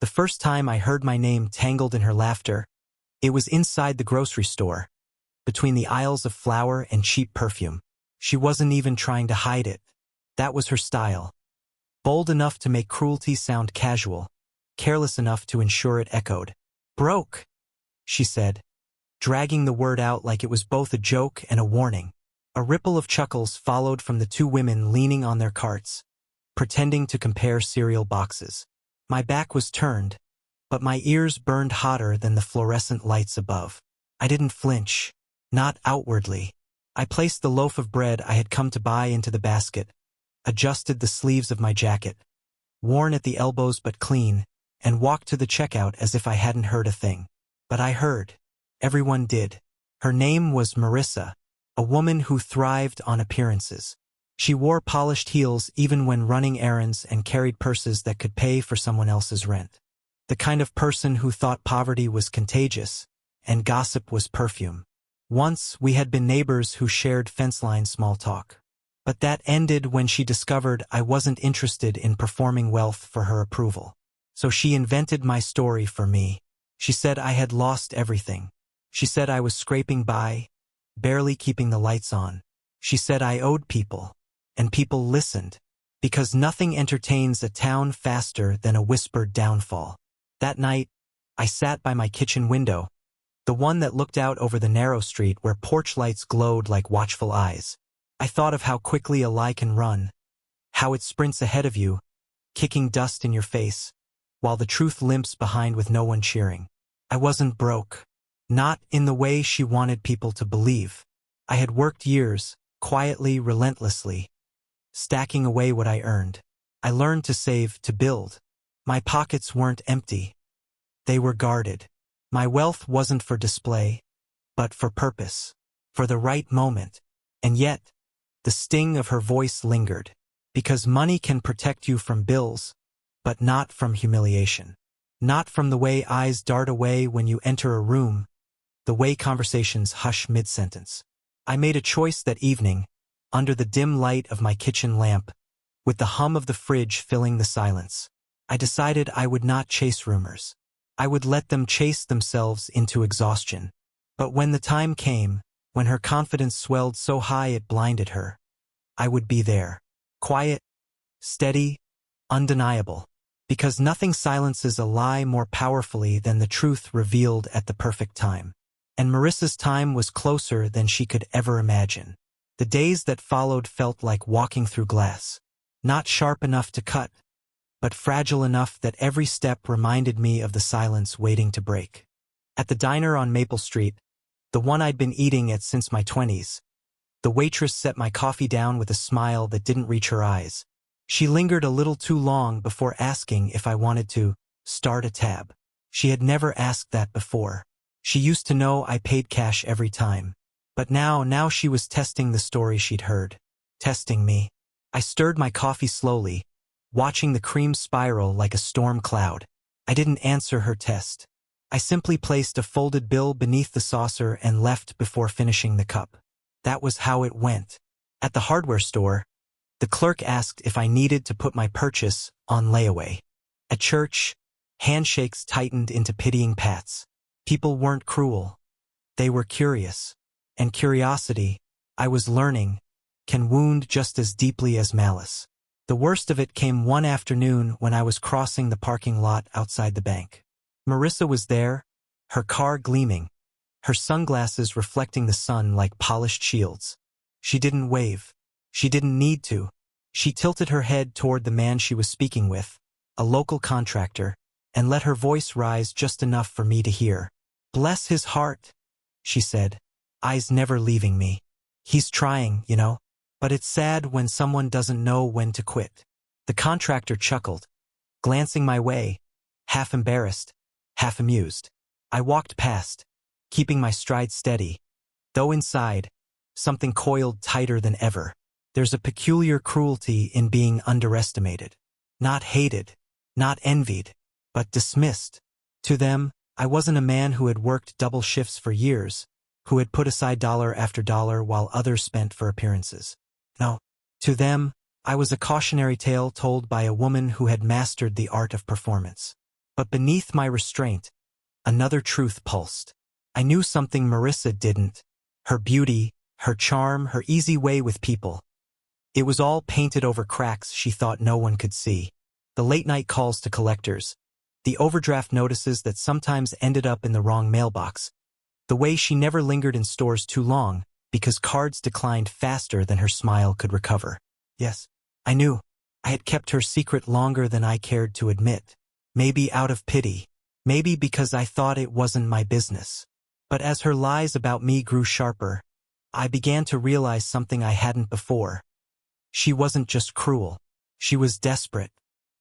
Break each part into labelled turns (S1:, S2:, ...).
S1: The first time I heard my name tangled in her laughter, it was inside the grocery store, between the aisles of flour and cheap perfume. She wasn't even trying to hide it. That was her style. Bold enough to make cruelty sound casual, careless enough to ensure it echoed. "Broke," she said, dragging the word out like it was both a joke and a warning. A ripple of chuckles followed from the two women leaning on their carts, pretending to compare cereal boxes. My back was turned, but my ears burned hotter than the fluorescent lights above. I didn't flinch, not outwardly. I placed the loaf of bread I had come to buy into the basket, adjusted the sleeves of my jacket, worn at the elbows but clean, and walked to the checkout as if I hadn't heard a thing. But I heard. Everyone did. Her name was Marissa, a woman who thrived on appearances. She wore polished heels even when running errands and carried purses that could pay for someone else's rent. The kind of person who thought poverty was contagious and gossip was perfume. Once we had been neighbors who shared fence-line small talk. But that ended when she discovered I wasn't interested in performing wealth for her approval. So she invented my story for me. She said I had lost everything. She said I was scraping by, barely keeping the lights on. She said I owed people, and people listened, because nothing entertains a town faster than a whispered downfall. That night, I sat by my kitchen window, the one that looked out over the narrow street where porch lights glowed like watchful eyes. I thought of how quickly a lie can run, how it sprints ahead of you, kicking dust in your face, while the truth limps behind with no one cheering. I wasn't broke. Not in the way she wanted people to believe. I had worked years, quietly, relentlessly, stacking away what I earned. I learned to save, to build. My pockets weren't empty. They were guarded. My wealth wasn't for display, but for purpose, for the right moment. And yet, the sting of her voice lingered, because money can protect you from bills, but not from humiliation. Not from the way eyes dart away when you enter a room, the way conversations hush mid-sentence. I made a choice that evening, under the dim light of my kitchen lamp, with the hum of the fridge filling the silence. I decided I would not chase rumors. I would let them chase themselves into exhaustion. But when the time came, when her confidence swelled so high it blinded her, I would be there. Quiet, steady, undeniable. Because nothing silences a lie more powerfully than the truth revealed at the perfect time. And Marissa's time was closer than she could ever imagine. The days that followed felt like walking through glass. Not sharp enough to cut, but fragile enough that every step reminded me of the silence waiting to break. At the diner on Maple Street, the one I'd been eating at since my 20s, the waitress set my coffee down with a smile that didn't reach her eyes. She lingered a little too long before asking if I wanted to start a tab. She had never asked that before. She used to know I paid cash every time. But now she was testing the story she'd heard. Testing me. I stirred my coffee slowly, watching the cream spiral like a storm cloud. I didn't answer her test. I simply placed a folded bill beneath the saucer and left before finishing the cup. That was how it went. At the hardware store, the clerk asked if I needed to put my purchase on layaway. At church, handshakes tightened into pitying pats. People weren't cruel. They were curious. And curiosity, I was learning, can wound just as deeply as malice. The worst of it came one afternoon when I was crossing the parking lot outside the bank. Marissa was there, her car gleaming, her sunglasses reflecting the sun like polished shields. She didn't wave. She didn't need to. She tilted her head toward the man she was speaking with, a local contractor, and let her voice rise just enough for me to hear. "Bless his heart," she said, eyes never leaving me. "He's trying, you know. But it's sad when someone doesn't know when to quit." The contractor chuckled, glancing my way, half embarrassed, half amused. I walked past, keeping my stride steady, though inside, something coiled tighter than ever. There's a peculiar cruelty in being underestimated. Not hated, not envied, but dismissed. To them, I wasn't a man who had worked double shifts for years, who had put aside dollar after dollar while others spent for appearances. No, to them, I was a cautionary tale told by a woman who had mastered the art of performance. But beneath my restraint, another truth pulsed. I knew something Marissa didn't. Her beauty, her charm, her easy way with people. It was all painted over cracks she thought no one could see. The late-night calls to collectors, the overdraft notices that sometimes ended up in the wrong mailbox, the way she never lingered in stores too long because cards declined faster than her smile could recover. Yes, I knew. I had kept her secret longer than I cared to admit. Maybe out of pity. Maybe because I thought it wasn't my business. But as her lies about me grew sharper, I began to realize something I hadn't before. She wasn't just cruel. She was desperate.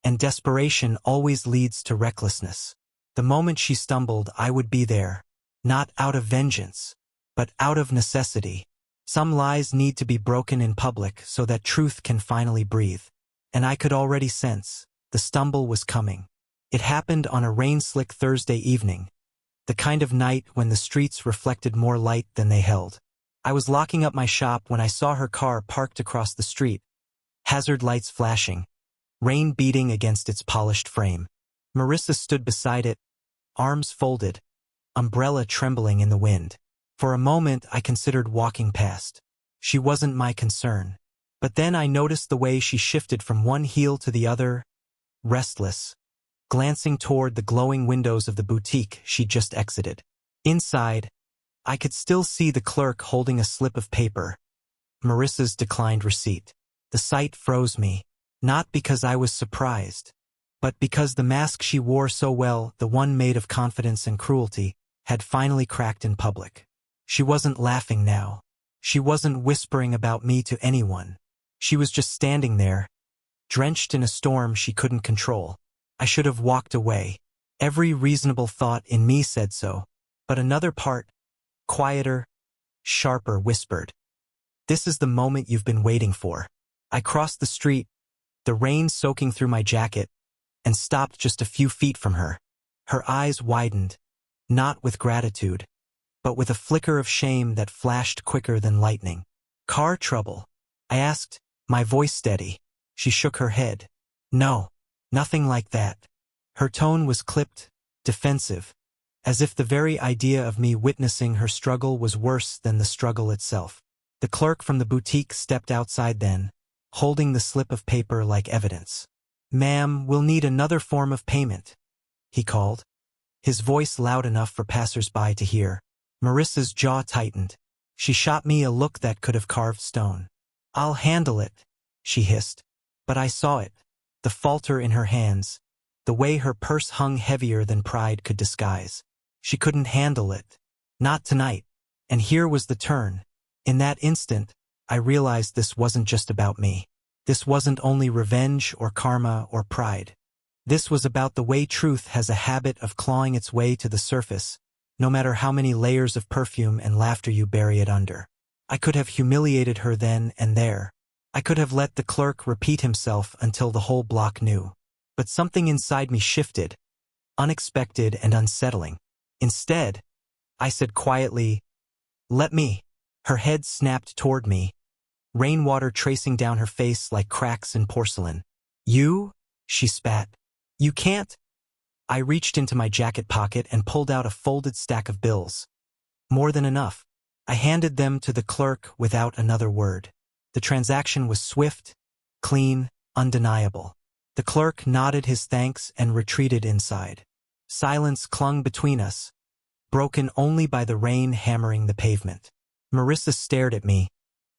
S1: And desperation always leads to recklessness. The moment she stumbled, I would be there. Not out of vengeance, but out of necessity. Some lies need to be broken in public so that truth can finally breathe. And I could already sense the stumble was coming. It happened on a rain-slick Thursday evening, the kind of night when the streets reflected more light than they held. I was locking up my shop when I saw her car parked across the street, hazard lights flashing, rain beating against its polished frame. Marissa stood beside it, arms folded, umbrella trembling in the wind. For a moment I considered walking past. She wasn't my concern. But then I noticed the way she shifted from one heel to the other, restless, glancing toward the glowing windows of the boutique she'd just exited. Inside, I could still see the clerk holding a slip of paper. Marissa's declined receipt. The sight froze me, not because I was surprised, but because the mask she wore so well, the one made of confidence and cruelty, had finally cracked in public. She wasn't laughing now. She wasn't whispering about me to anyone. She was just standing there, drenched in a storm she couldn't control. I should have walked away. Every reasonable thought in me said so. But another part, quieter, sharper, whispered, "This is the moment you've been waiting for." I crossed the street, the rain soaking through my jacket, and stopped just a few feet from her. Her eyes widened, not with gratitude, but with a flicker of shame that flashed quicker than lightning. "Car trouble?" I asked, my voice steady. She shook her head. "No, nothing like that." Her tone was clipped, defensive, as if the very idea of me witnessing her struggle was worse than the struggle itself. The clerk from the boutique stepped outside then, holding the slip of paper like evidence. "Ma'am, we'll need another form of payment," he called, his voice loud enough for passers-by to hear. Marissa's jaw tightened. She shot me a look that could have carved stone. "I'll handle it," she hissed. But I saw it, the falter in her hands, the way her purse hung heavier than pride could disguise. She couldn't handle it. Not tonight. And here was the turn. In that instant, I realized this wasn't just about me. This wasn't only revenge or karma or pride. This was about the way truth has a habit of clawing its way to the surface, no matter how many layers of perfume and laughter you bury it under. I could have humiliated her then and there. I could have let the clerk repeat himself until the whole block knew. But something inside me shifted, unexpected and unsettling. Instead, I said quietly, "Let me." Her head snapped toward me, rainwater tracing down her face like cracks in porcelain. "You?" she spat. "You can't." I reached into my jacket pocket and pulled out a folded stack of bills. More than enough. I handed them to the clerk without another word. The transaction was swift, clean, undeniable. The clerk nodded his thanks and retreated inside. Silence clung between us, broken only by the rain hammering the pavement. Marissa stared at me,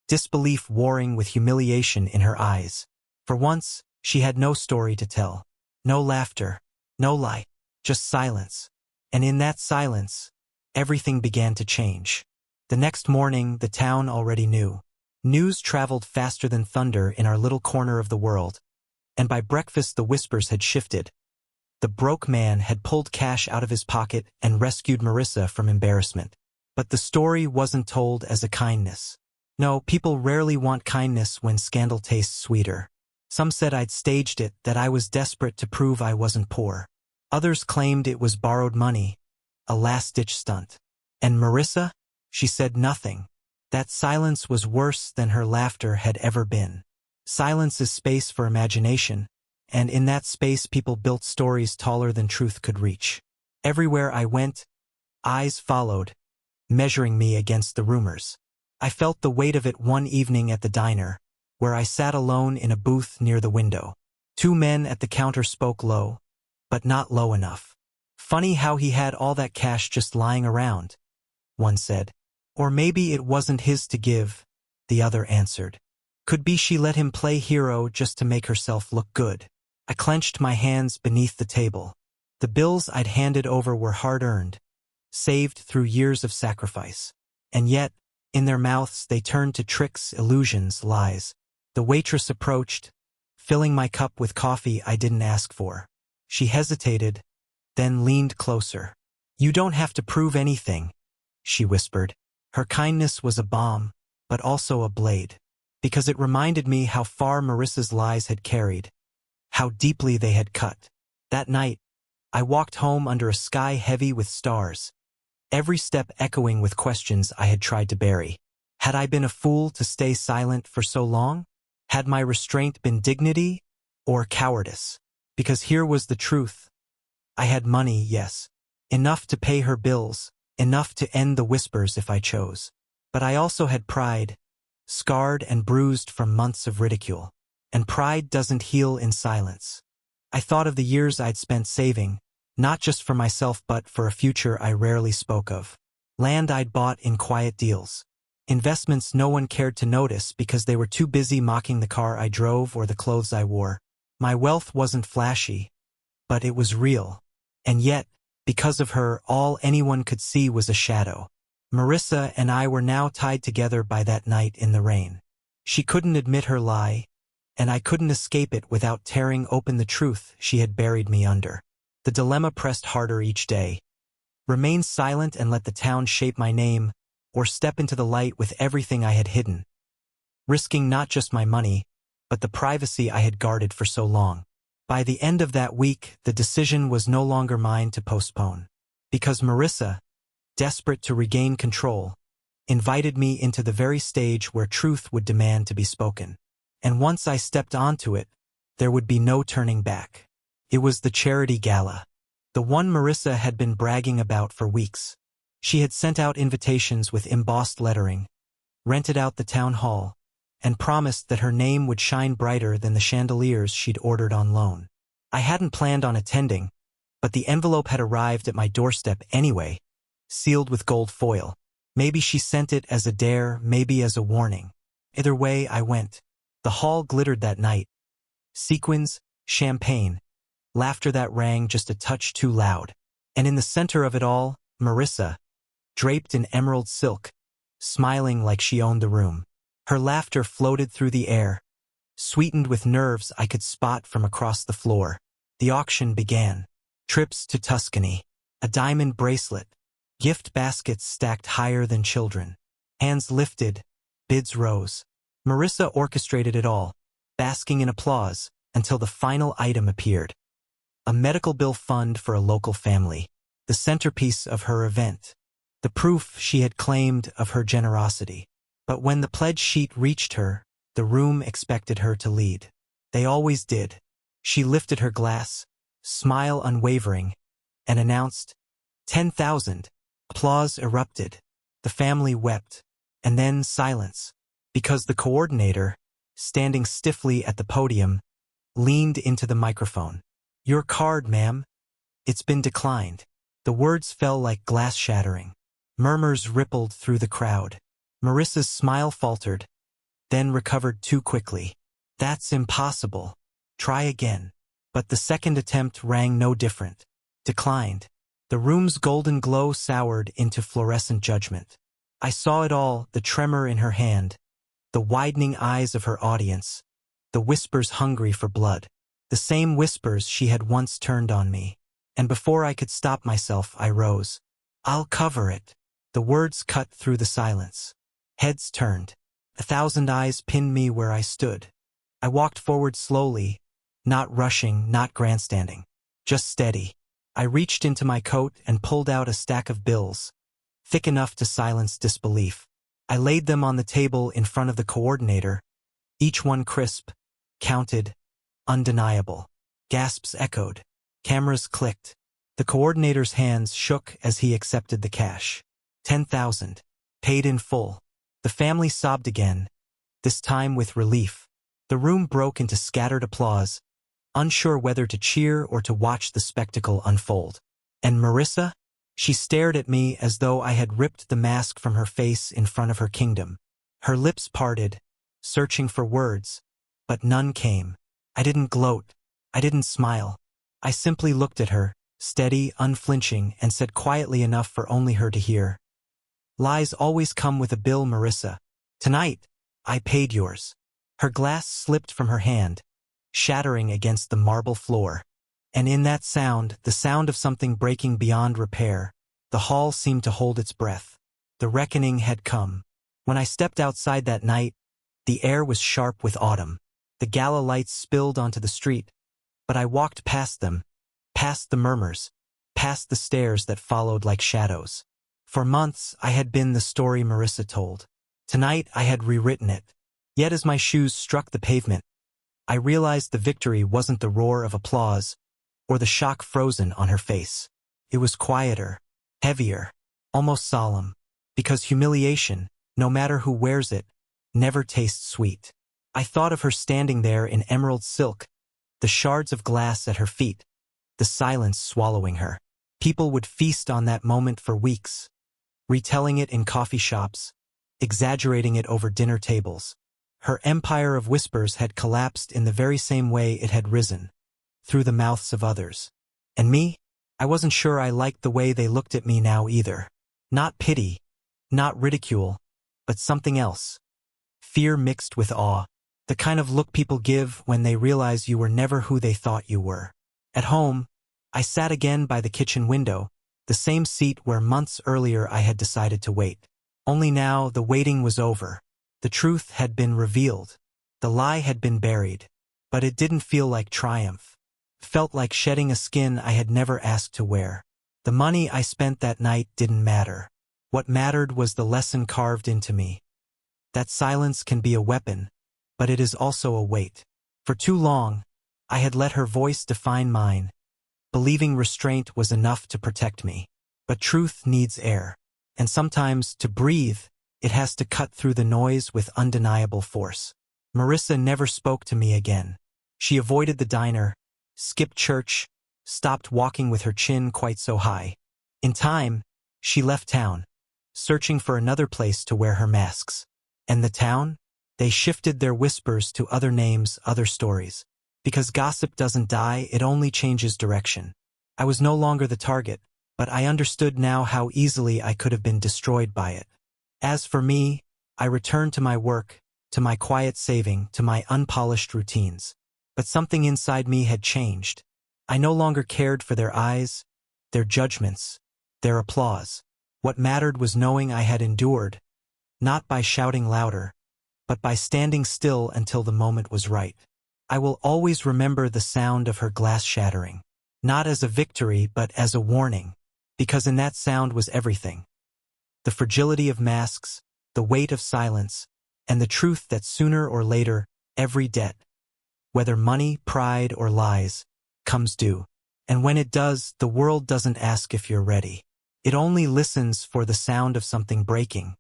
S1: disbelief warring with humiliation in her eyes. For once, she had no story to tell. No laughter, no lie, just silence. And in that silence, everything began to change. The next morning, the town already knew. News traveled faster than thunder in our little corner of the world, and by breakfast the whispers had shifted. The broke man had pulled cash out of his pocket and rescued Marissa from embarrassment. But the story wasn't told as a kindness. No, people rarely want kindness when scandal tastes sweeter. Some said I'd staged it, that I was desperate to prove I wasn't poor. Others claimed it was borrowed money, a last-ditch stunt. And Marissa? She said nothing. That silence was worse than her laughter had ever been. Silence is space for imagination, and in that space people built stories taller than truth could reach. Everywhere I went, eyes followed, measuring me against the rumors. I felt the weight of it one evening at the diner, where I sat alone in a booth near the window. Two men at the counter spoke low, but not low enough. Funny how he had all that cash just lying around, one said. Or maybe it wasn't his to give, the other answered. Could be she let him play hero just to make herself look good. I clenched my hands beneath the table. The bills I'd handed over were hard-earned, saved through years of sacrifice. And yet, in their mouths they turned to tricks, illusions, lies. The waitress approached, filling my cup with coffee I didn't ask for. She hesitated, then leaned closer. "You don't have to prove anything," she whispered. Her kindness was a balm, but also a blade, because it reminded me how far Marissa's lies had carried, how deeply they had cut. That night, I walked home under a sky heavy with stars, every step echoing with questions I had tried to bury. Had I been a fool to stay silent for so long? Had my restraint been dignity or cowardice? Because here was the truth. I had money, yes, enough to pay her bills, enough to end the whispers if I chose. But I also had pride, scarred and bruised from months of ridicule. And pride doesn't heal in silence. I thought of the years I'd spent saving, not just for myself but for a future I rarely spoke of. Land I'd bought in quiet deals. Investments no one cared to notice because they were too busy mocking the car I drove or the clothes I wore. My wealth wasn't flashy, but it was real. And yet, because of her, all anyone could see was a shadow. Marissa and I were now tied together by that night in the rain. She couldn't admit her lie, and I couldn't escape it without tearing open the truth she had buried me under. The dilemma pressed harder each day. Remain silent and let the town shape my name, or step into the light with everything I had hidden, risking not just my money, but the privacy I had guarded for so long. By the end of that week, the decision was no longer mine to postpone. Because Marissa, desperate to regain control, invited me into the very stage where truth would demand to be spoken. And once I stepped onto it, there would be no turning back. It was the charity gala, the one Marissa had been bragging about for weeks. She had sent out invitations with embossed lettering, rented out the town hall, and promised that her name would shine brighter than the chandeliers she'd ordered on loan. I hadn't planned on attending, but the envelope had arrived at my doorstep anyway, sealed with gold foil. Maybe she sent it as a dare, maybe as a warning. Either way, I went. The hall glittered that night. Sequins, champagne, laughter that rang just a touch too loud. And in the center of it all, Marissa, draped in emerald silk, smiling like she owned the room. Her laughter floated through the air, sweetened with nerves I could spot from across the floor. The auction began. Trips to Tuscany, a diamond bracelet, gift baskets stacked higher than children. Hands lifted, bids rose. Marissa orchestrated it all, basking in applause, until the final item appeared. A medical bill fund for a local family, the centerpiece of her event, the proof she had claimed of her generosity. But when the pledge sheet reached her, the room expected her to lead. They always did. She lifted her glass, smile unwavering, and announced, 10,000. Applause erupted. The family wept, and then silence, because the coordinator, standing stiffly at the podium, leaned into the microphone. "Your card, ma'am. It's been declined." The words fell like glass shattering. Murmurs rippled through the crowd. Marissa's smile faltered, then recovered too quickly. "That's impossible. Try again." But the second attempt rang no different. Declined. The room's golden glow soured into fluorescent judgment. I saw it all, the tremor in her hand, the widening eyes of her audience, the whispers hungry for blood. The same whispers she had once turned on me. And before I could stop myself, I rose. "I'll cover it." The words cut through the silence. Heads turned. 1,000 eyes pinned me where I stood. I walked forward slowly, not rushing, not grandstanding, just steady. I reached into my coat and pulled out a stack of bills, thick enough to silence disbelief. I laid them on the table in front of the coordinator, each one crisp, counted, undeniable. Gasps echoed. Cameras clicked. The coordinator's hands shook as he accepted the cash. 10,000. Paid in full. The family sobbed again, this time with relief. The room broke into scattered applause, unsure whether to cheer or to watch the spectacle unfold. And Marissa? She stared at me as though I had ripped the mask from her face in front of her kingdom. Her lips parted, searching for words, but none came. I didn't gloat. I didn't smile. I simply looked at her, steady, unflinching, and said quietly enough for only her to hear. Lies always come with a bill, Marissa. Tonight, I paid yours. Her glass slipped from her hand, shattering against the marble floor. And in that sound, the sound of something breaking beyond repair, the hall seemed to hold its breath. The reckoning had come. When I stepped outside that night, the air was sharp with autumn. The gala lights spilled onto the street, but I walked past them, past the murmurs, past the stares that followed like shadows. For months, I had been the story Marissa told. Tonight, I had rewritten it. Yet as my shoes struck the pavement, I realized the victory wasn't the roar of applause or the shock frozen on her face. It was quieter, heavier, almost solemn, because humiliation, no matter who wears it, never tastes sweet. I thought of her standing there in emerald silk, the shards of glass at her feet, the silence swallowing her. People would feast on that moment for weeks, retelling it in coffee shops, exaggerating it over dinner tables. Her empire of whispers had collapsed in the very same way it had risen, through the mouths of others. And me? I wasn't sure I liked the way they looked at me now either. Not pity, not ridicule, but something else. Fear mixed with awe, the kind of look people give when they realize you were never who they thought you were. At home, I sat again by the kitchen window, the same seat where months earlier I had decided to wait. Only now the waiting was over. The truth had been revealed. The lie had been buried. But it didn't feel like triumph. It felt like shedding a skin I had never asked to wear. The money I spent that night didn't matter. What mattered was the lesson carved into me. That silence can be a weapon, but it is also a weight. For too long, I had let her voice define mine, believing restraint was enough to protect me. But truth needs air. And sometimes, to breathe, it has to cut through the noise with undeniable force. Marissa never spoke to me again. She avoided the diner, skipped church, stopped walking with her chin quite so high. In time, she left town, searching for another place to wear her masks. And the town? They shifted their whispers to other names, other stories. Because gossip doesn't die, it only changes direction. I was no longer the target, but I understood now how easily I could have been destroyed by it. As for me, I returned to my work, to my quiet saving, to my unpolished routines. But something inside me had changed. I no longer cared for their eyes, their judgments, their applause. What mattered was knowing I had endured, not by shouting louder, but by standing still until the moment was right. I will always remember the sound of her glass shattering, not as a victory but as a warning, because in that sound was everything. The fragility of masks, the weight of silence, and the truth that sooner or later, every debt, whether money, pride, or lies, comes due. And when it does, the world doesn't ask if you're ready. It only listens for the sound of something breaking.